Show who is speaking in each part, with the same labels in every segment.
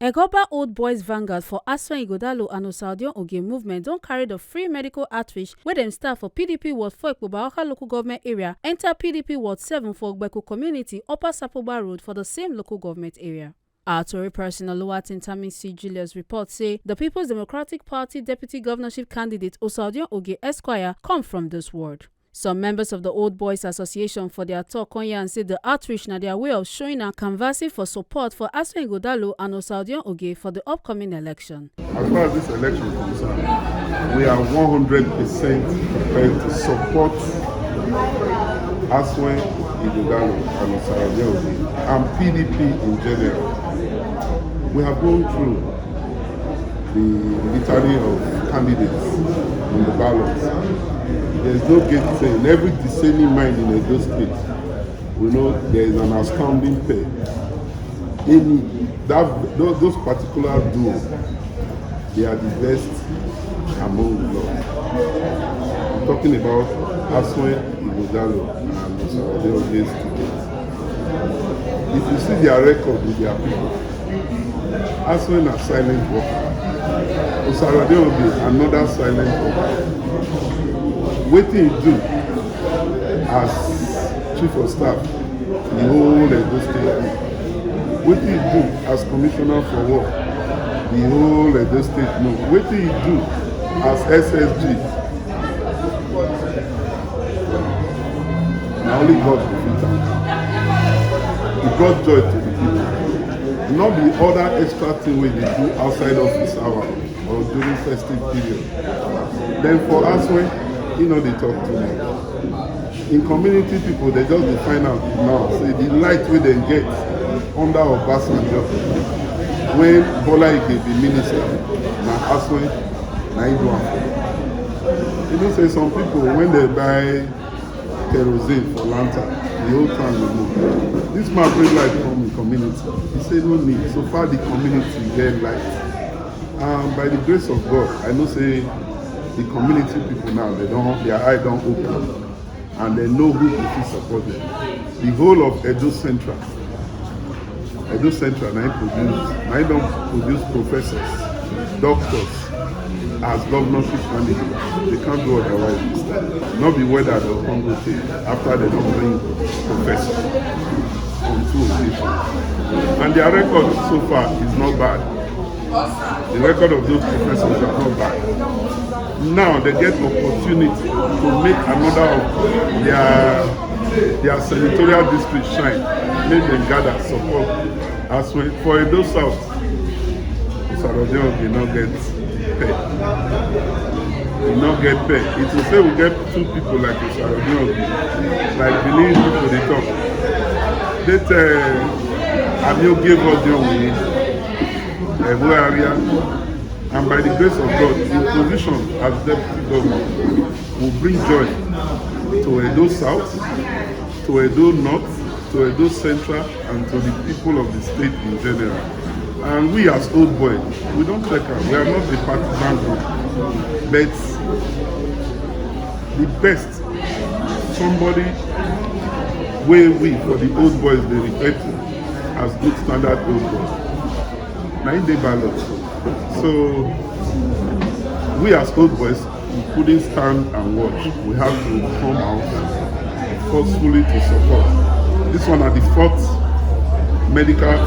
Speaker 1: Eghoba Old Boys Vanguard for Asue Ighodalo and Ogie movement don't carry the free medical outreach where them start for PDP Ward 4 Eghoba local government area, enter PDP Ward 7 for Ugbekun community, Upper Sapoba Road for the same local government area. Our Tory person Oluwatin Tamisi Julius reports say the People's Democratic Party deputy governorship candidate Ogie Esquire come from this ward. Some members of the Old Boys Association for their talk on here and say the outreach na their way of showing and canvassing for support for Asue Ighodalo and Ogie for the upcoming election.
Speaker 2: As far as this election is concerned, we are 100% prepared to support Asue Ighodalo and Ogie and PDP in general. We have gone through the litany of candidates in the ballots. There is no gate saying every discerning mind in Edo State, we know there is an astounding pair. Those particular duos, they are the best among the lot. I'm talking about Asue Ighodalo and Ogie students. If you see their record with their people, Asue is a silent worker. Ogie, another silent worker. What do you do as chief of staff, the whole Edo State? What do you do as commissioner for work, the whole Edo State? No. What do you do as SSG? Now only God will fit am. He brought joy to the people. Not the other extra thing we do outside office hour or during festive period. Then for Asue, they talk to me. In community people, they just define out now. Say the light we then get under Obasanjo when Bola Ige be minister, na Asue, na Igbo. Say some people when they buy kerosene for lantern, the whole town will move. This man bring light from the community. He said no need. So far the community get light. By the grace of God, I know say the community people now, their eye don't open and they know who to support them. The whole of Edo Central now don't produce professors, doctors as governorship candidates. They can't do otherwise. Not be whether they'll come go take after they don't bring professors on 2 occasions. And their record so far is not bad. The record of those professors are not bad. Now they get opportunity to make another of their senatorial district shine. Make them gather support. As when for Edo South, Ogie did not get paid. Did not get paid. It will say we get 2 people like Ogie, like Benin people they talk. That Amio gave us the Evo area. And by the grace of God, the position as deputy governor will bring joy to Edo South, to Edo North, to Edo Central, and to the people of the state in general. And we as old boys, we don't take out. We are not the partisan group, but the best, somebody where we, for the old boys, they refer to as good standard old boys. 9-day ballot. So we as old boys, we couldn't stand and watch. We have to come out forcefully to support. This one are the 4th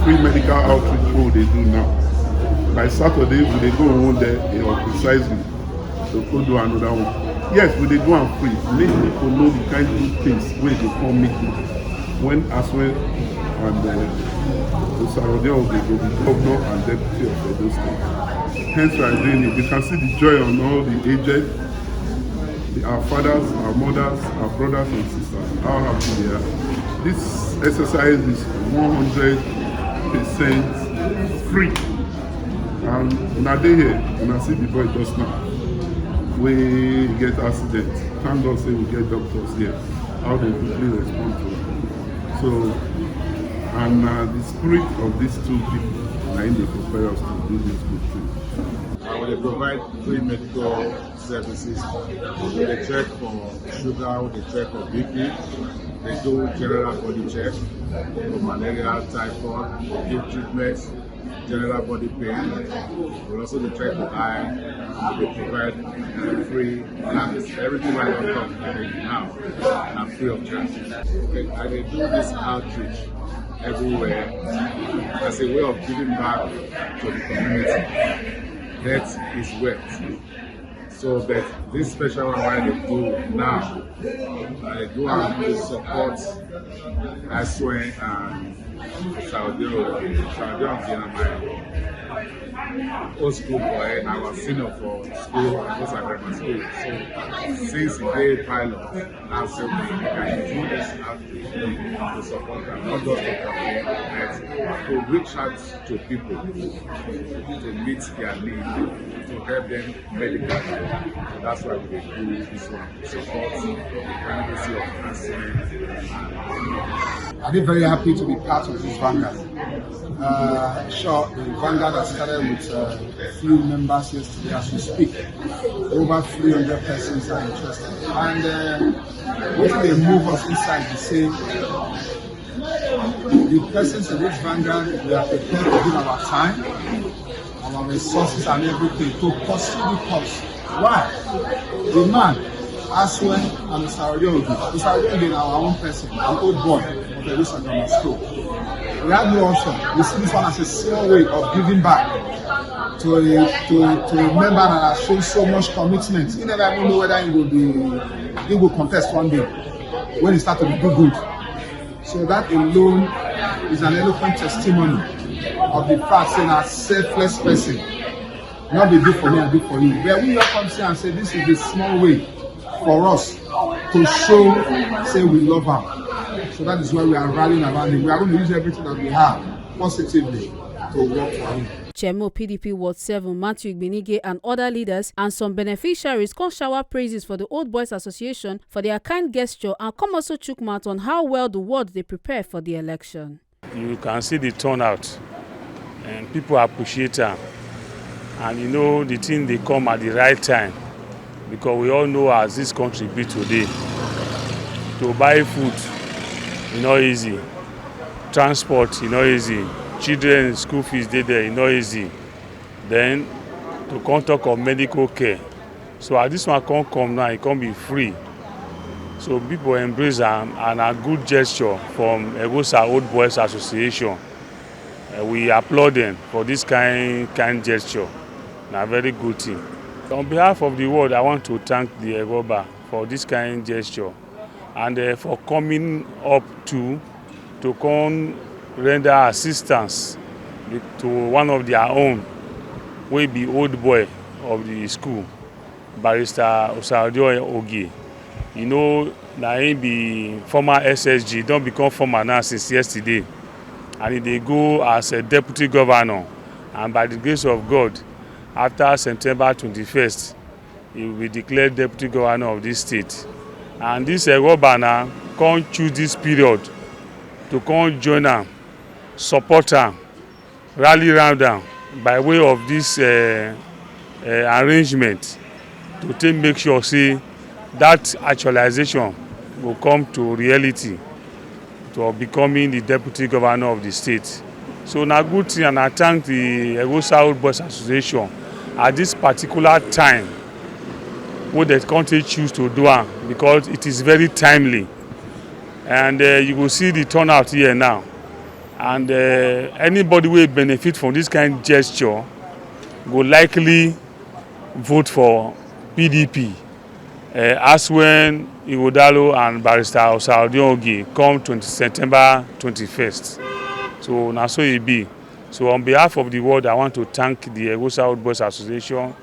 Speaker 2: free medical outreach program they do now. By Saturday, we they go on there precisely to go do another one. Yes, we they go and free. Make people know the kind of good things where they come meet them. When Asue and Ogie will be governor and deputy of Edo State. Hence we are doing it. You can see the joy on all the aged, our fathers, our mothers, our brothers and sisters. How happy they are. This exercise is 100% free. And when I day here, when I see the boy just now, we get accidents. Thank God say we get doctors here. How they quickly respond to it. So, and the spirit of these 2 people are in the prepare us to do this good thing.
Speaker 3: They provide free medical services. They check for sugar, they check for BP, they do general body check for malaria, typhoid, they give treatments, general body pain. We also the check the eye. They provide free glasses. Everything I don't come now are free of charge. Okay, and they do this outreach everywhere as a way of giving back to the community. Health is wealth. So that this special one why they do now, they do have to support Asue and Saudi old school boy, our senior for school, those are grammar school. So since the day pilot, now so we can do this outreach to support them, not just to campaign, but to reach out to people to meet their needs, to help them medically. So that's why we do this one, to support the candidacy of Asue.
Speaker 4: I'm very happy to be part of this Vanguard. Sure, the Vanguard has started with a few members yesterday as we speak. Over 300 persons are interested. And when they move us inside, they say the persons in this Vanguard, we are prepared to give our time, our resources and everything to pursue the cause. Why? The man, Asue and Mr. Ogie. Mr. Ogie is our own person, an old boy of the Rusa Grammar School. We have no option. We see this one as a small way of giving back to a member that has shown so much commitment. He never even know whether he will contest one day when he starts to do good. So that alone is an eloquent testimony of the fact saying a selfless person. Not be do for me and do for you. But we all come here and say this is a small way for us to show, say we love him. So that is why we are rallying around him. We are going to use everything that we have positively to work for him.
Speaker 1: Chairman PDP Ward 7 Matthew Ugbekun and other leaders and some beneficiaries come shower praises for the Old Boys Association for their kind gesture and come also chook mouth on how well the ward they prepare for the election.
Speaker 5: You can see the turnout and people appreciate them. And you know the thing they come at the right time because we all know as this country be today. To buy food, not easy. Transport, not easy. Children school fees they there, not easy. Then to come talk of medical care. So at this one can't come now, it can't be free. So people embrace them and a good gesture from Eghoba Old Boys Association. We applaud them for this kind gesture. A very good thing. On behalf of the world, I want to thank the Eghoba for this kind gesture and for coming up to come render assistance to one of their own, will be old boy of the school, Barrister Ogie. You know, now he be former SSG, don't become former now since yesterday. And they go as a deputy governor. And by the grace of God, after September 21st, he will be declared deputy governor of this state. And this Eghoba now can't choose this period to come join them, support them, rally around them by way of this arrangement to make sure see that actualization will come to reality to becoming the deputy governor of the state. So na good thing, and I thank the Eghoba Old Boys Association at this particular time where the country choose to do it because it is very timely. And you will see the turnout here now. And anybody will benefit from this kind of gesture will likely vote for PDP. As when Ighodalo and Barrister Ogie come September 21st. So now so it be. So on behalf of the world, I want to thank the Eghoba Old Boys Association,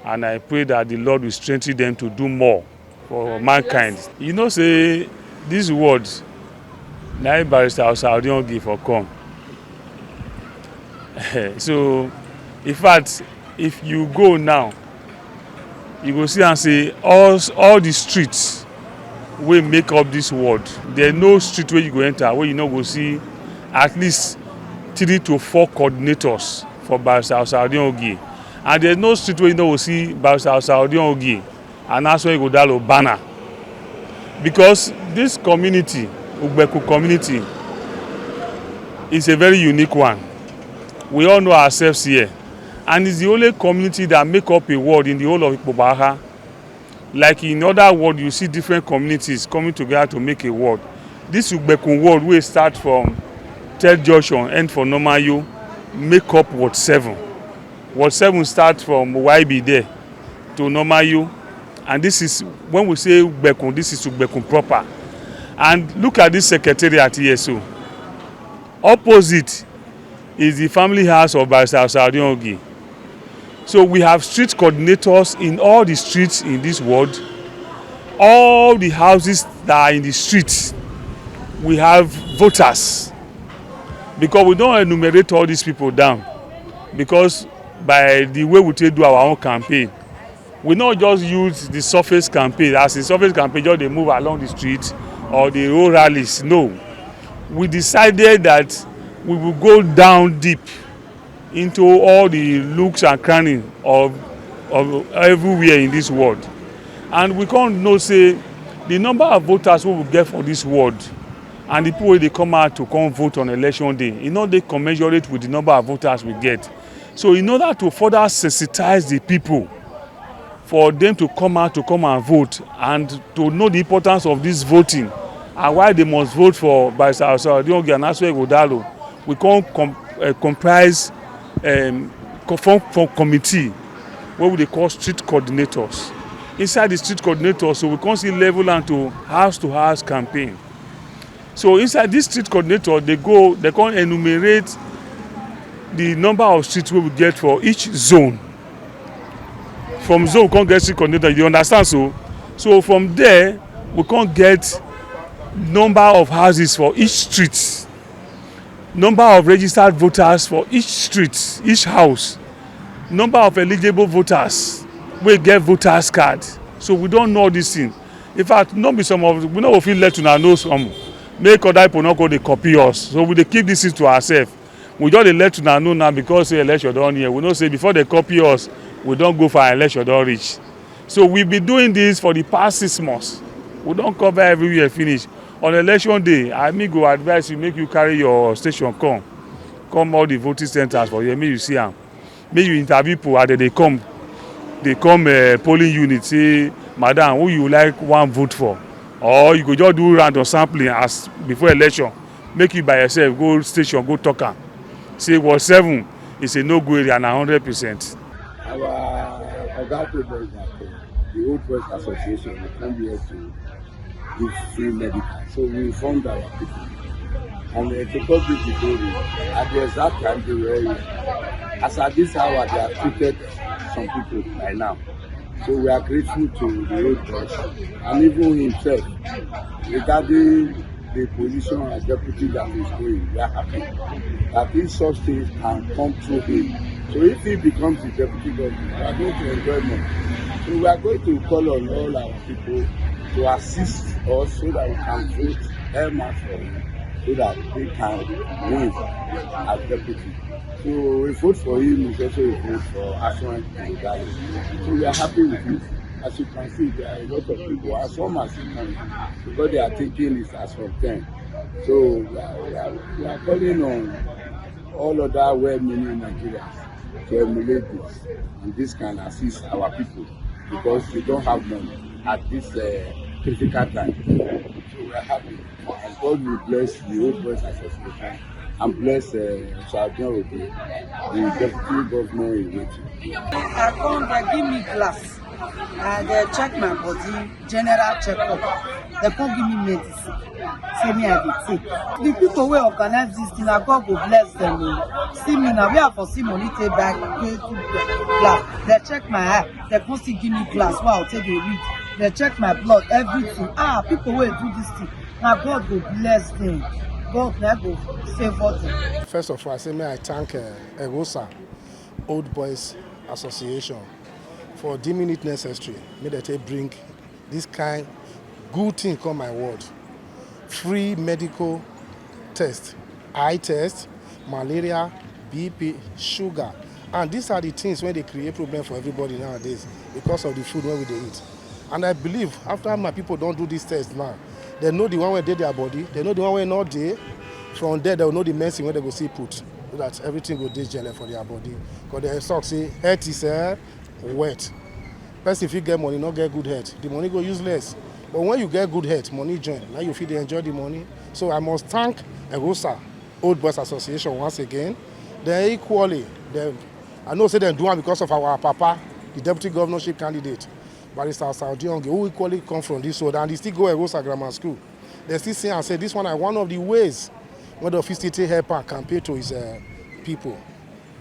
Speaker 5: and I pray that the Lord will strengthen them to do more for mankind. You know, say these words, now Barrister Ogie for come. So, in fact, if you go now, you go see and say all the streets will make up this world. There's no street where you go enter where you know go see at least 3 to 4 coordinators for Barrister Ogie. And there's no street where you know go see Barrister Ogie and that's where Ighodalo banner. Because this community, Ugbekun community, is a very unique one. We all know ourselves here. And it's the only community that make up a ward in the whole of Eghoba. Like in other wards, you see different communities coming together to make a ward. This Ugbekun ward, we start from 3rd Junction, end for Nomayo, make up Ward 7. Ward 7 starts from YB there to Nomayo. And this is, when we say Ugbekun, this is Ugbekun proper. And look at this secretariat here. So opposite is the family house of Ogie. So we have street coordinators in all the streets in this ward. All the houses that are in the streets, we have voters. Because we don't enumerate all these people down. Because by the way we do our own campaign, we not just use the surface campaign. As the surface campaign, just they move along the street or the road rallies. No. We decided that we will go down deep into all the nooks and crannies of everywhere in this world. And we can't know, say, the number of voters we will get for this ward and the people they come out to come vote on election day, they commensurate with the number of voters we get. So in order to further sensitize the people for them to come out to come and vote and to know the importance of this voting and why they must vote for by Ogie and Asue, we can't comprise from committee what they call street coordinators. Inside the street coordinators, so we can't see level and to house campaign. So inside this street coordinator, they can't enumerate the number of streets we will get for each zone. From zone, we can't get street coordinator, you understand? So from there, we can't get number of houses for each street, number of registered voters for each street, each house, number of eligible voters, we get voters card. So we don't know this thing. In fact, not be some of we know feel let to know some. Make other people not go they copy us. So we dey keep this thing to ourselves. We just let to know now because say election don here. We know say before they copy us, we don't go for election don reach. So we be doing this for the past 6 months. We don't cover everywhere finish. On election day, I go advise you make you carry your station come all the voting centers for here. Make you see them. Make you interview people as they come polling unit. Say, madam, who you like one vote for? Or you go just do random sampling as before election. Make you by yourself go station, go talk am. Say Ward 7 is a no-go area and 100%.
Speaker 3: Our Oga told us that the Old Boys Association will come here to give free medical. So we informed our people. And to complete the story, at the exact time they were here, as at this hour, they have treated some people by now. So we are grateful to the Old Boys and even himself regarding the position as deputy that is going. We are happy that these such things can come through him. So if he becomes the deputy governor, we are going to enjoy more. So we are going to call on all our people to assist us so that we can vote Emma for him, so that they can win as deputy. So we vote for him, we also vote for Asue and Ogie. So we are happy with it. As you can see, there are a lot of people, as some as you can, because they are taking it as from 10. So we are calling on all other well-meaning Nigerians to emulate this, and this can assist our people because they don't have money at this critical time. So we are happy, and God will bless the Old Boys Association and bless Ogie, the deputy governor in waiting.
Speaker 6: I come, they give me glass. They check my body, general checkup. They come give me medicine. Say me I dey take. The people wey organize this thing, God go bless them. See me now, we have for see money take back, glass. They check my eye. They come still give me glass. Wow, take a read. They check my blood, everything. People wey do this thing. Now God go bless them. God go save us.
Speaker 7: First of all, I say may I thank Eghoba, Old Boys Association, for deeming it necessary. May they bring this kind good thing come my ward. Free medical test, eye test, malaria, BP, sugar. And these are the things when they create problem for everybody nowadays because of the food when we dey eat. And I believe after my people don't do this test now, they know the one where they their body, they know the one where not there. From there, they will know the medicine where they go see put. that everything go dey jelle for their body. Because they talk say health is wet. Person if you get money, not get good health, the money go useless. But when you get good health, money join. Now you feel they enjoy the money. So I must thank Eghoba Old Boys Association once again. They equally, I know say they do it because of our papa, the deputy governorship candidate, Barrister Asue, who equally come from this road, and they still go Eghoba Grammar School. They still say and say this one is one of the ways when the office take help and campaign to his people.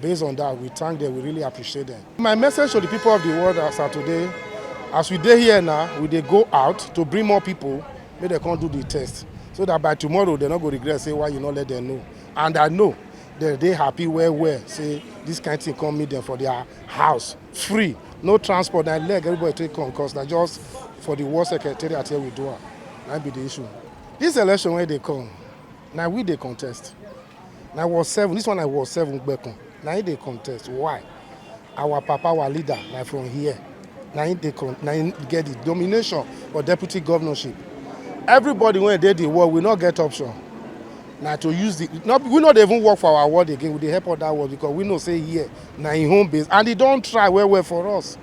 Speaker 7: Based on that, we thank them, we really appreciate them. My message to the people of the world as of today, as we dey here now, we dey go out to bring more people, make they come do the test. So that by tomorrow, they're not going to regret, say why you not let them know. And I know that they happy where, say this kind of thing come meet them for their house, free, no transport, and leg everybody take come, because that's just for the war secretariat here we do it. That be the issue. This election where they come, now we they contest. Now was 7, this one I was 7 Ugbekun. Now they contest. Why? Our papa, our leader, like from here. Now they get the domination or deputy governorship. Everybody when they did the work will not get option. Now to use the we not even work for our word again. We dey help other world because we know say here now in home base and they don't try well for us.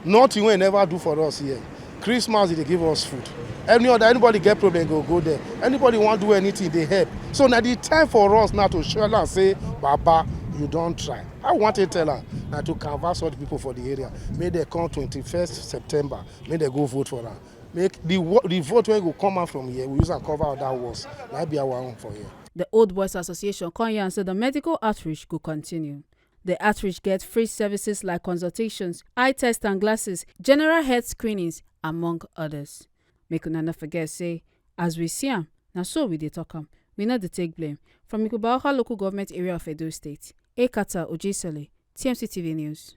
Speaker 7: Nothing we never do for us here. Christmas they give us food. Anybody get problem go there. Anybody want to do anything they help. So now the time for us now to show and say, Baba, you don't try. I want to tell her now to canvass all the people for the area. May they come 21st September. May they go vote for her. Make the vote when go come out from here. We use and cover other wars. That be our own for here.
Speaker 1: The Old Boys Association come here and say the medical outreach will continue. The outreach gets free services like consultations, eye tests and glasses, general health screenings, among others. Make una not forget say, as we see am, now so we dey talk am. We not dey take blame. From Eghoba local government area of Edo State, Ekata Ogie, TMC TV News.